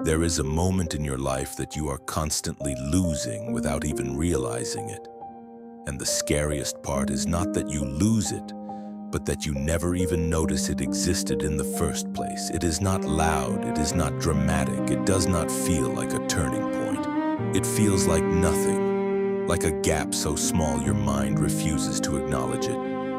There is a moment in your life that you are constantly losing without even realizing it. And the scariest part is not that you lose it, but that you never even notice it existed in the first place. It is not loud, it is not dramatic, it does not feel like a turning point. It feels like nothing, like a gap so small your mind refuses to acknowledge it.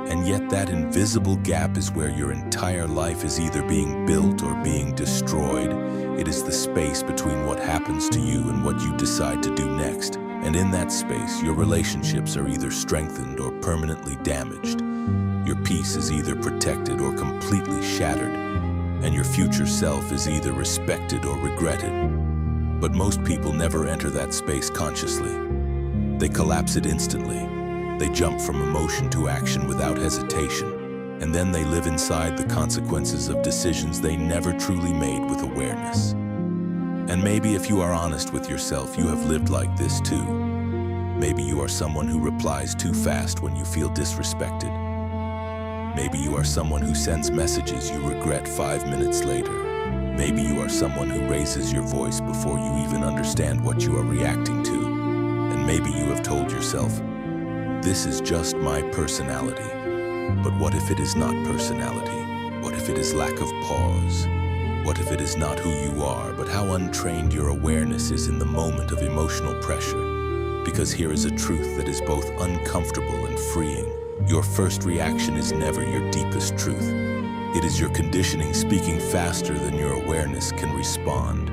And yet that invisible gap is where your entire life is either being built or being destroyed. It is the space between what happens to you and what you decide to do next. And in that space, your relationships are either strengthened or permanently damaged. Your peace is either protected or completely shattered. And your future self is either respected or regretted. But most people never enter that space consciously. They collapse it instantly. They jump from emotion to action without hesitation, and then they live inside the consequences of decisions they never truly made with awareness. And maybe if you are honest with yourself, you have lived like this too. Maybe you are someone who replies too fast when you feel disrespected. Maybe you are someone who sends messages you regret 5 minutes later. Maybe you are someone who raises your voice before you even understand what you are reacting to. And maybe you have told yourself, "This is just my personality." But what if it is not personality? What if it is lack of pause? What if it is not who you are, but how untrained your awareness is in the moment of emotional pressure? Because here is a truth that is both uncomfortable and freeing. Your first reaction is never your deepest truth. It is your conditioning speaking faster than your awareness can respond.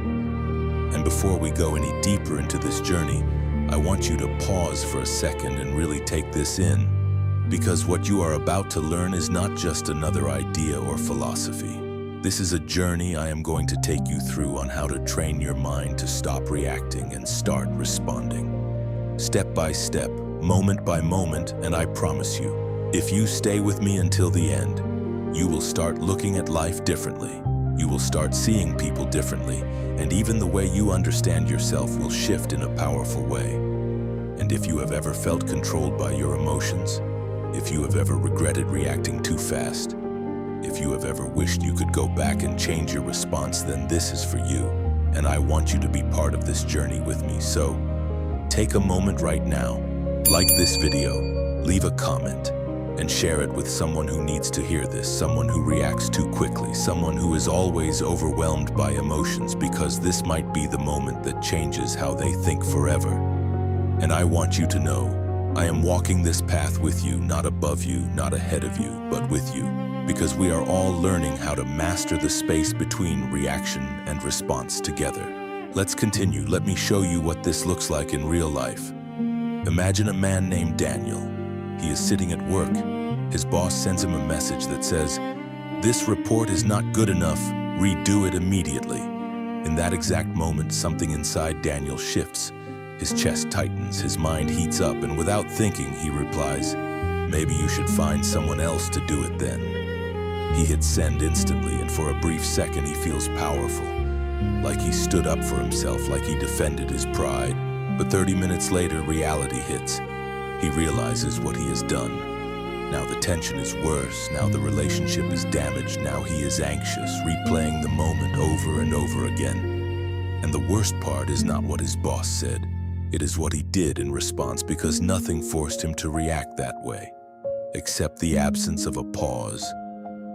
And before we go any deeper into this journey, I want you to pause for a second and really take this in, because what you are about to learn is not just another idea or philosophy. This is a journey I am going to take you through on how to train your mind to stop reacting and start responding. Step by step, moment by moment, and I promise you, if you stay with me until the end, you will start looking at life differently. You will start seeing people differently, and even the way you understand yourself will shift in a powerful way. And if you have ever felt controlled by your emotions, if you have ever regretted reacting too fast, if you have ever wished you could go back and change your response, then this is for you. And I want you to be part of this journey with me. So, take a moment right now, like this video, leave a comment, and share it with someone who needs to hear this, someone who reacts too quickly, someone who is always overwhelmed by emotions, because this might be the moment that changes how they think forever. And I want you to know, I am walking this path with you, not above you, not ahead of you, but with you, because we are all learning how to master the space between reaction and response together. Let's continue. Let me show you what this looks like in real life. Imagine a man named Daniel. He is sitting at work. His boss sends him a message that says, "This report is not good enough, redo it immediately." In that exact moment, something inside Daniel shifts. His chest tightens, his mind heats up, and without thinking, he replies, "Maybe you should find someone else to do it then." He hits send instantly, and for a brief second, he feels powerful. Like he stood up for himself, like he defended his pride. But 30 minutes later, reality hits. He realizes what he has done. Now the tension is worse, now the relationship is damaged, now he is anxious, replaying the moment over and over again. And the worst part is not what his boss said. It is what he did in response, because nothing forced him to react that way, except the absence of a pause.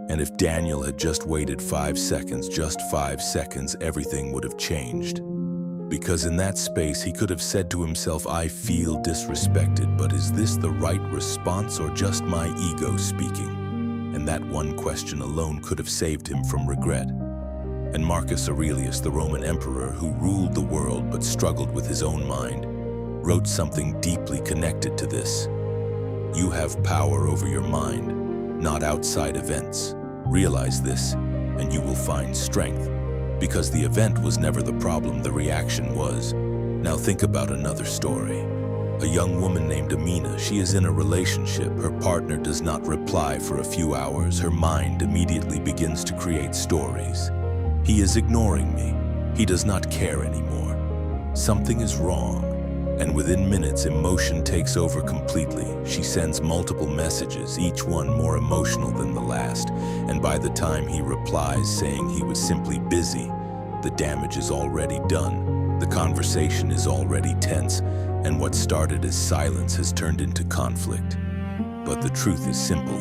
And if Daniel had just waited 5 seconds, just 5 seconds, everything would have changed. Because in that space, he could have said to himself, "I feel disrespected, but is this the right response or just my ego speaking?" And that one question alone could have saved him from regret. And Marcus Aurelius, the Roman emperor who ruled the world but struggled with his own mind, wrote something deeply connected to this. You have power over your mind, not outside events. Realize this, and you will find strength. Because the event was never the problem, the reaction was. Now think about another story. A young woman named Amina, she is in a relationship. Her partner does not reply for a few hours. Her mind immediately begins to create stories. He is ignoring me. He does not care anymore. Something is wrong. And within minutes, emotion takes over completely. She sends multiple messages, each one more emotional than the last. And by the time he replies saying he was simply busy, the damage is already done. The conversation is already tense, and what started as silence has turned into conflict. But the truth is simple.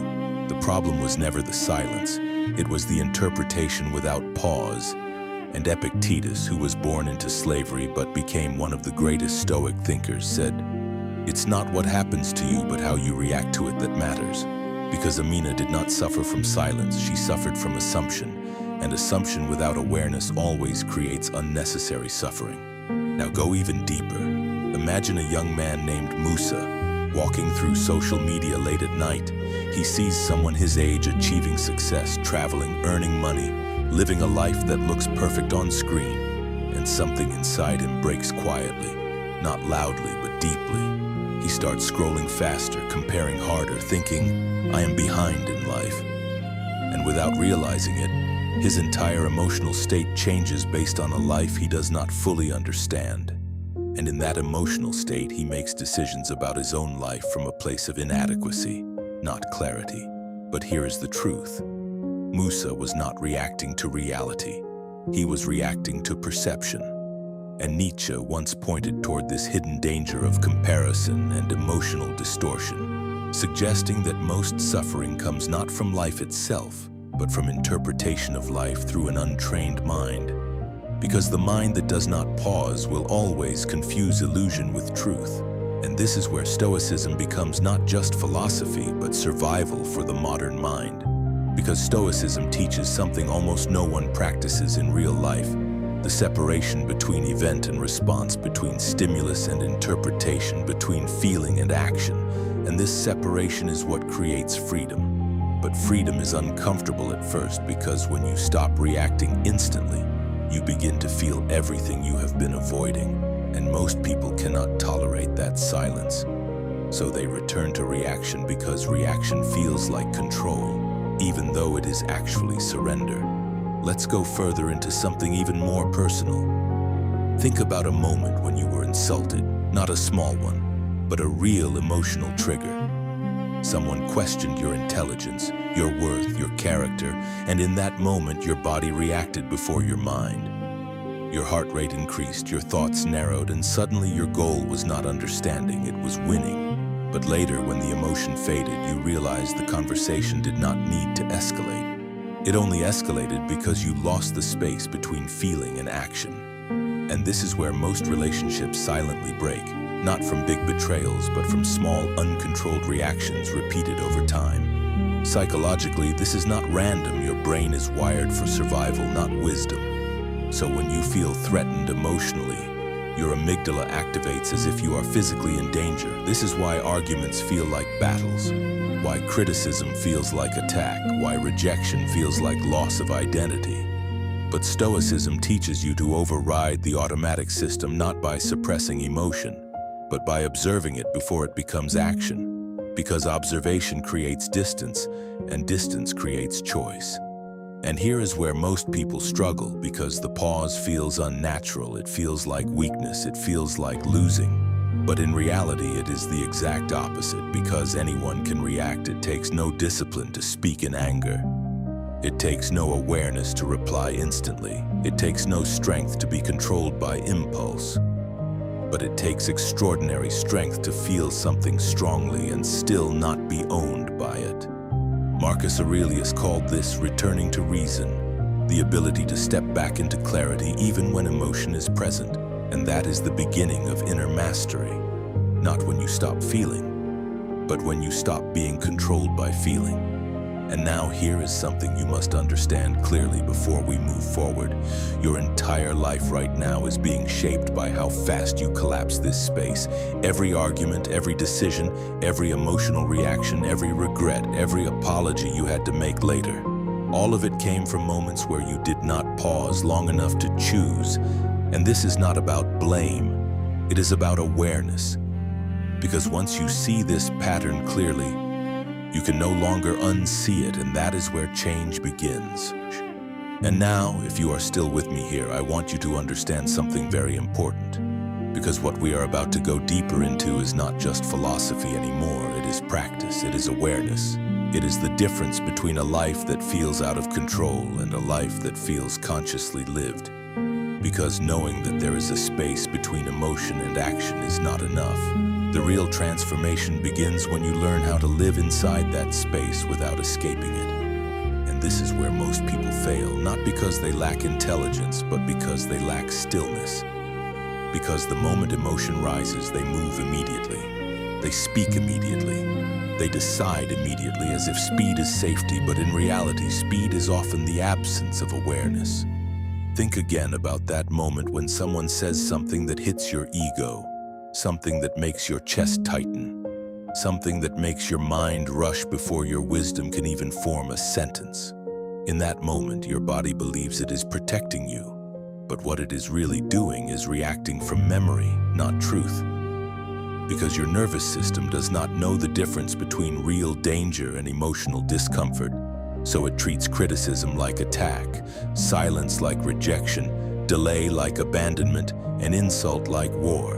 The problem was never the silence. It was the interpretation without pause. And Epictetus, who was born into slavery but became one of the greatest Stoic thinkers, said, "It's not what happens to you, but how you react to it that matters." Because Amina did not suffer from silence, she suffered from assumption, and assumption without awareness always creates unnecessary suffering. Now go even deeper. Imagine a young man named Musa walking through social media late at night. He sees someone his age achieving success, traveling, earning money, living a life that looks perfect on screen, and something inside him breaks quietly, not loudly but deeply. He starts scrolling faster, comparing harder, thinking, "I am behind in life." And without realizing it, his entire emotional state changes based on a life he does not fully understand. And in that emotional state, he makes decisions about his own life from a place of inadequacy, not clarity. But here is the truth. Musa was not reacting to reality. He was reacting to perception. And Nietzsche once pointed toward this hidden danger of comparison and emotional distortion, suggesting that most suffering comes not from life itself, but from interpretation of life through an untrained mind. Because the mind that does not pause will always confuse illusion with truth. And this is where Stoicism becomes not just philosophy, but survival for the modern mind. Because Stoicism teaches something almost no one practices in real life: the separation between event and response, between stimulus and interpretation, between feeling and action. And this separation is what creates freedom. But freedom is uncomfortable at first, because when you stop reacting instantly, you begin to feel everything you have been avoiding. And most people cannot tolerate that silence. So they return to reaction because reaction feels like control, even though it is actually surrender. Let's go further into something even more personal. Think about a moment when you were insulted, not a small one, but a real emotional trigger. Someone questioned your intelligence, your worth, your character, and in that moment your body reacted before your mind. Your heart rate increased, your thoughts narrowed, and suddenly your goal was not understanding, it was winning. But later, when the emotion faded, you realized the conversation did not need to escalate. It only escalated because you lost the space between feeling and action. And this is where most relationships silently break, not from big betrayals, but from small, uncontrolled reactions repeated over time. Psychologically, this is not random. Your brain is wired for survival, not wisdom. So when you feel threatened emotionally, your amygdala activates as if you are physically in danger. This is why arguments feel like battles, why criticism feels like attack, why rejection feels like loss of identity. But Stoicism teaches you to override the automatic system not by suppressing emotion, but by observing it before it becomes action. Because observation creates distance, and distance creates choice. And here is where most people struggle, because the pause feels unnatural, it feels like weakness, it feels like losing. But in reality, it is the exact opposite. Because anyone can react, it takes no discipline to speak in anger. It takes no awareness to reply instantly. It takes no strength to be controlled by impulse. But it takes extraordinary strength to feel something strongly and still not be owned by it. Marcus Aurelius called this returning to reason, the ability to step back into clarity even when emotion is present. And that is the beginning of inner mastery. Not when you stop feeling, but when you stop being controlled by feeling. And now here is something you must understand clearly before we move forward. Your entire life right now is being shaped by how fast you collapse this space. Every argument, every decision, every emotional reaction, every regret, every apology you had to make later. All of it came from moments where you did not pause long enough to choose. And this is not about blame. It is about awareness. Because once you see this pattern clearly, you can no longer unsee it, and that is where change begins. And now, if you are still with me here, I want you to understand something very important. Because what we are about to go deeper into is not just philosophy anymore, it is practice, it is awareness. It is the difference between a life that feels out of control and a life that feels consciously lived. Because knowing that there is a space between emotion and action is not enough. The real transformation begins when you learn how to live inside that space without escaping it. And this is where most people fail, not because they lack intelligence, but because they lack stillness. Because the moment emotion rises, they move immediately. They speak immediately. They decide immediately as if speed is safety, but in reality, speed is often the absence of awareness. Think again about that moment when someone says something that hits your ego, something that makes your chest tighten, something that makes your mind rush before your wisdom can even form a sentence. In that moment, your body believes it is protecting you, but what it is really doing is reacting from memory, not truth. Because your nervous system does not know the difference between real danger and emotional discomfort, so it treats criticism like attack, silence like rejection, delay like abandonment, and insult like war.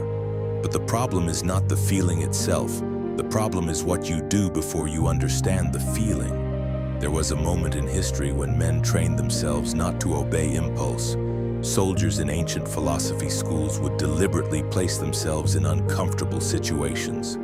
But the problem is not the feeling itself. The problem is what you do before you understand the feeling. There was a moment in history when men trained themselves not to obey impulse. Soldiers in ancient philosophy schools would deliberately place themselves in uncomfortable situations,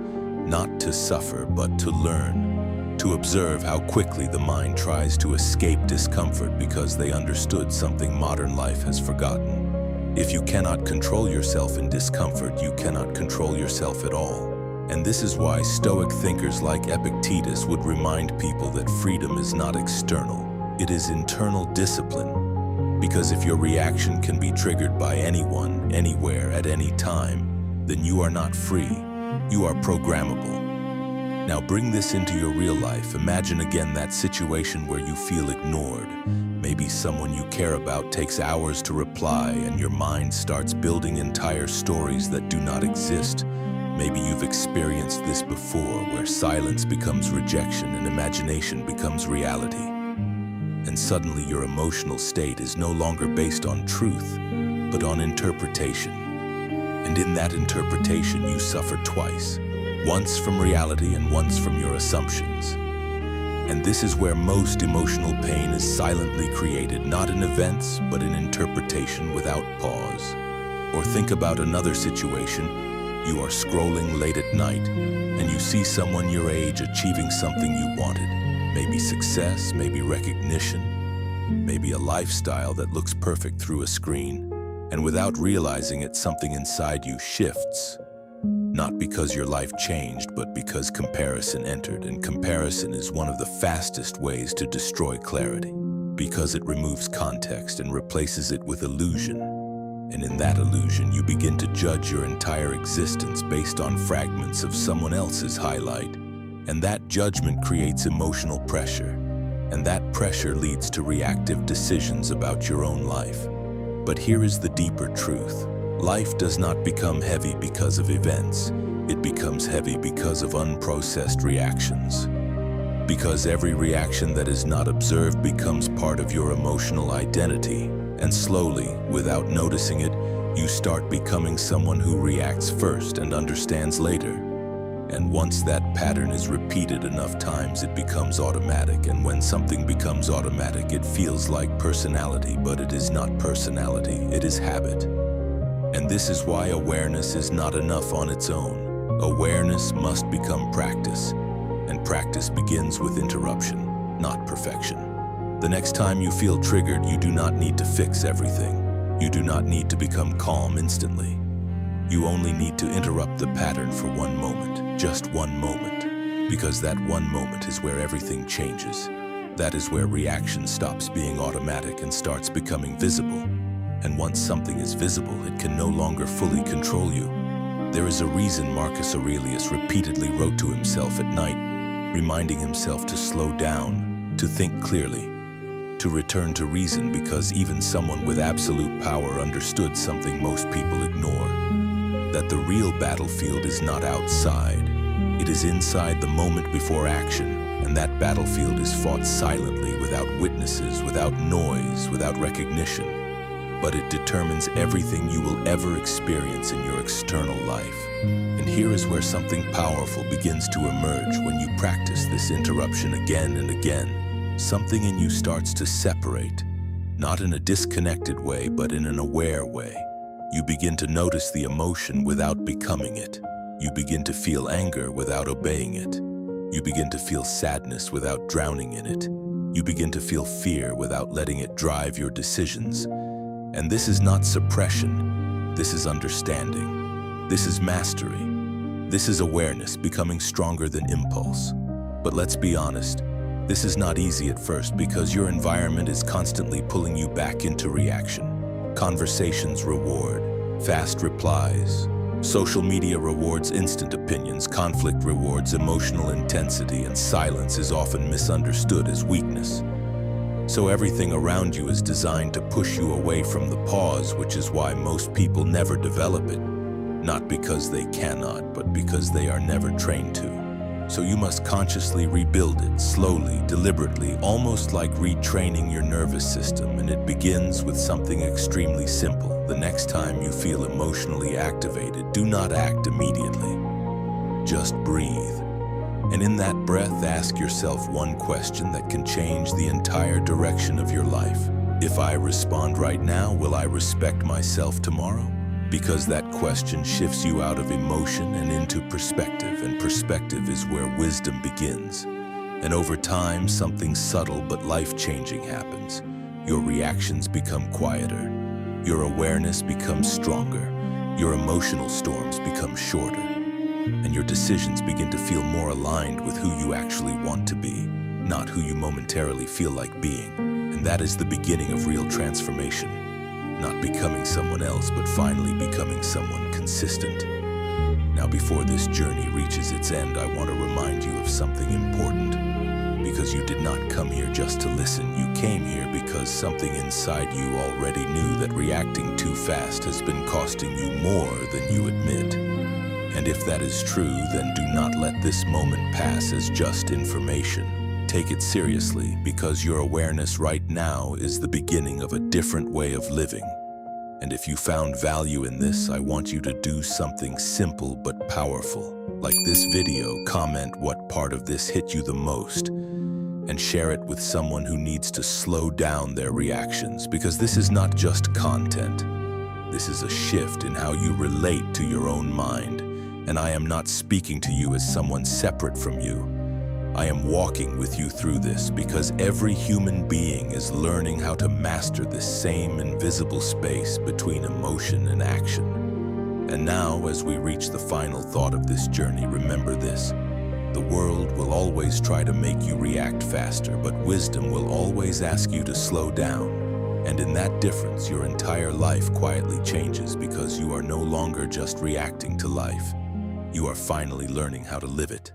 not to suffer, but to learn. To observe how quickly the mind tries to escape discomfort because they understood something modern life has forgotten. If you cannot control yourself in discomfort, you cannot control yourself at all. And this is why Stoic thinkers like Epictetus would remind people that freedom is not external, it is internal discipline. Because if your reaction can be triggered by anyone, anywhere, at any time, then you are not free, you are programmable. Now bring this into your real life. Imagine again that situation where you feel ignored. Maybe someone you care about takes hours to reply and your mind starts building entire stories that do not exist. Maybe you've experienced this before, where silence becomes rejection and imagination becomes reality. And suddenly your emotional state is no longer based on truth, but on interpretation. And in that interpretation you suffer twice. Once from reality and once from your assumptions. And this is where most emotional pain is silently created, not in events, but in interpretation without pause. Or think about another situation. You are scrolling late at night, and you see someone your age achieving something you wanted. Maybe success, maybe recognition, maybe a lifestyle that looks perfect through a screen. And without realizing it, something inside you shifts. Not because your life changed, but because comparison entered, and comparison is one of the fastest ways to destroy clarity, because it removes context and replaces it with illusion. And in that illusion, you begin to judge your entire existence based on fragments of someone else's highlight. And that judgment creates emotional pressure, and that pressure leads to reactive decisions about your own life. But here is the deeper truth. Life does not become heavy because of events. It becomes heavy because of unprocessed reactions. Because every reaction that is not observed becomes part of your emotional identity. And slowly, without noticing it, you start becoming someone who reacts first and understands later. And once that pattern is repeated enough times, it becomes automatic. And when something becomes automatic, it feels like personality, but it is not personality, it is habit. And this is why awareness is not enough on its own. Awareness must become practice, and practice begins with interruption, not perfection. The next time you feel triggered, you do not need to fix everything. You do not need to become calm instantly. You only need to interrupt the pattern for one moment, just one moment, because that one moment is where everything changes. That is where reaction stops being automatic and starts becoming visible. And once something is visible, it can no longer fully control you. There is a reason Marcus Aurelius repeatedly wrote to himself at night, reminding himself to slow down, to think clearly, to return to reason, because even someone with absolute power understood something most people ignore. That the real battlefield is not outside. It is inside the moment before action, and that battlefield is fought silently, without witnesses, without noise, without recognition. But it determines everything you will ever experience in your external life. And here is where something powerful begins to emerge when you practice this interruption again and again. Something in you starts to separate. not in a disconnected way, but in an aware way. You begin to notice the emotion without becoming it. You begin to feel anger without obeying it. You begin to feel sadness without drowning in it. You begin to feel fear without letting it drive your decisions. And this is not suppression. This is understanding. This is mastery. This is awareness becoming stronger than impulse. But let's be honest, this is not easy at first because your environment is constantly pulling you back into reaction. Conversations reward fast replies. Social media rewards instant opinions. Conflict rewards emotional intensity, and silence is often misunderstood as weakness. So everything around you is designed to push you away from the pause, which is why most people never develop it. Not because they cannot, but because they are never trained to. So you must consciously rebuild it, slowly, deliberately, almost like retraining your nervous system, and it begins with something extremely simple. The next time you feel emotionally activated, do not act immediately. Just breathe. And in that breath, ask yourself one question that can change the entire direction of your life. If I respond right now, will I respect myself tomorrow? Because that question shifts you out of emotion and into perspective, and perspective is where wisdom begins. And over time, something subtle but life-changing happens. Your reactions become quieter. Your awareness becomes stronger. Your emotional storms become shorter. And your decisions begin to feel more aligned with who you actually want to be, not who you momentarily feel like being. And that is the beginning of real transformation. Not becoming someone else, but finally becoming someone consistent. Now, before this journey reaches its end, I want to remind you of something important. Because you did not come here just to listen. You came here because something inside you already knew that reacting too fast has been costing you more than you admit. And if that is true, then do not let this moment pass as just information. Take it seriously, because your awareness right now is the beginning of a different way of living. And if you found value in this, I want you to do something simple but powerful. Like this video, comment what part of this hit you the most, and share it with someone who needs to slow down their reactions, because this is not just content. This is a shift in how you relate to your own mind. And I am not speaking to you as someone separate from you. I am walking with you through this because every human being is learning how to master this same invisible space between emotion and action. And now, as we reach the final thought of this journey, remember this. The world will always try to make you react faster, but wisdom will always ask you to slow down. And in that difference, your entire life quietly changes because you are no longer just reacting to life. You are finally learning how to live it.